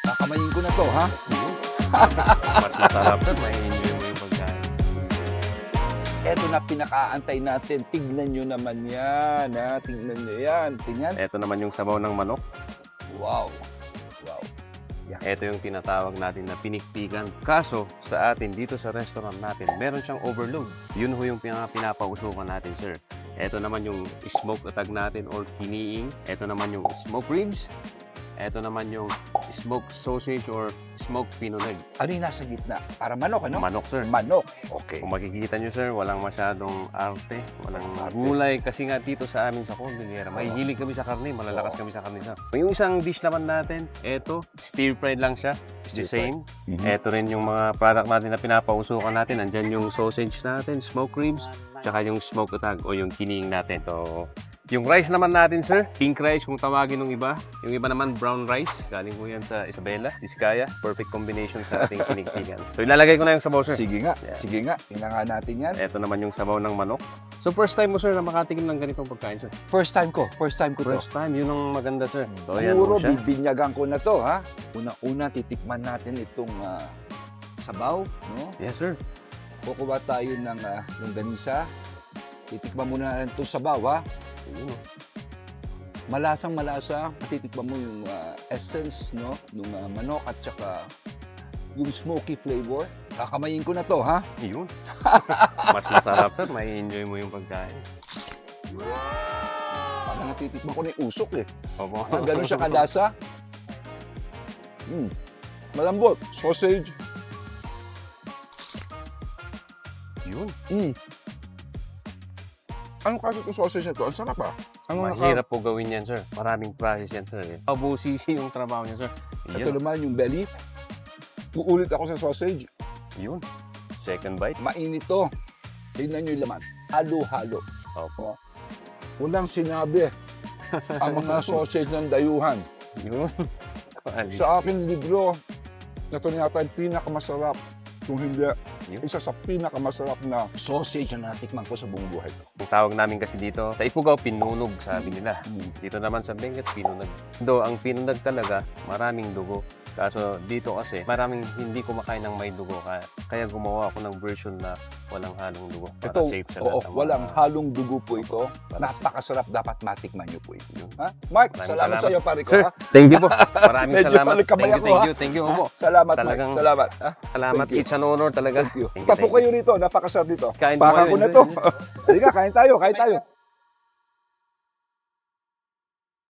Kakamayin ko na to, ha? Mas masarap sir, may enjoy mo yung pagkain. Eto na pinakaantay natin. Tignan nyo naman yan, ha? Tignan nyo yan. Tingnan. Ito naman yung sabaw ng manok. Wow. Wow. Ito yung tinatawag natin na pinikpikan. Kaso, sa atin, dito sa restaurant natin, meron siyang overload. Yun ho yung pinapausukan natin, sir. Ito naman yung smoked atag natin or kiniing. Ito naman yung smoked ribs. Ito naman yung smoked sausage or smoked pinuneg. Ano yung nasa gitna? Para manok, ano? Manok, sir. Manok. Okay. Kung makikita nyo, sir, walang masyadong arte, walang Arte. gulay. Kasi nga dito sa amin sa Cordillera, may hilig kami sa karne, malalakas kami sa karne, sir. Yung isang dish naman natin, eto, stir-fried lang siya. It's the Stir-fried. same. Eto rin yung mga product natin na pinapausukan natin. Andyan yung sausage natin, smoked ribs, tsaka yung smoked atag o yung kiniing natin. So, yung rice naman natin, sir, pink rice kung tawagin ng iba. Yung iba naman, brown rice. Galing po yan sa Isabela, Vizcaya. Perfect combination sa ating pinikpikan. So, ilalagay ko na yung sabaw, sir. Sige nga. Yeah. Sige nga. Tingnan nga natin yan. Ito naman yung sabaw ng manok. So, first time mo, sir, na makatikim ng ganitong pagkain, sir? First time ko. First time ko to. First time, yun ang maganda, sir. So, ayan Puro po siya. bibinyagan ko na to, ha? Una-una, titikman natin itong sabaw, no? Yes, sir. Kukuha tayo ng longganisa. Titikman muna natin itong sabaw, ha? Ayun, oh. Malasang malasa. Titikman mo yung essence, no? Yung manok at saka yung smoky flavor. Kakamayin ko na to, ha? Yun. Mas masarap, sir. May enjoy mo yung pagkain. Parang natitikman ko na yung usok, eh. Opo. Ganun siya kalasa. Malambot. Sausage. Yun. Anong kasi itong sausage na to? Ang sarap, ah. Mahirap po gawin yan, sir. Maraming process yan, sir. Pabusisi yung trabaho niya, sir. Ito Yun. naman yung belly. Uulit ako sa sausage. Yun. Second bite. Mainit to. Tingnan nyo yung laman. Halo-halo. Opo. Walang sinabi ang mga sausage ng dayuhan. Yun. Sa aking libro, ito na yata yung pinakamasarap. Kung hindi, Yun. isa sa pinakamasarap na sausage na natikman ko sa buong buhay ko. Ang tawag namin kasi dito, sa Ifugao, pinunog, sabi nila. Dito naman sa Benguet, pinunag. Do, ang pinunag talaga, maraming dugo. Kaso dito kasi, maraming hindi kumakain ng may dugo. Kaya gumawa ako ng version na walang halong dugo. Para Ito, safe sa oo, lahat ng walang mga- halong dugo po ito. Para Napakasarap, dapat matikman nyo po ito. Yun. Ha? Mark, Maraming salamat sa iyo, pare ko. Sir, Ha? thank you po. Maraming Medyo salamat. paligkamay ako, ha? Thank you. Opo. Salamat, Talagang- Mark. Salamat. Ha? Salamat. Thank you. It's an honor talaga. Thank you. Thank you, Tapo thank kayo rito, napakasarap dito. Kain po Baka kayo, ko na enjoy. to. Halika, kain tayo, kain tayo.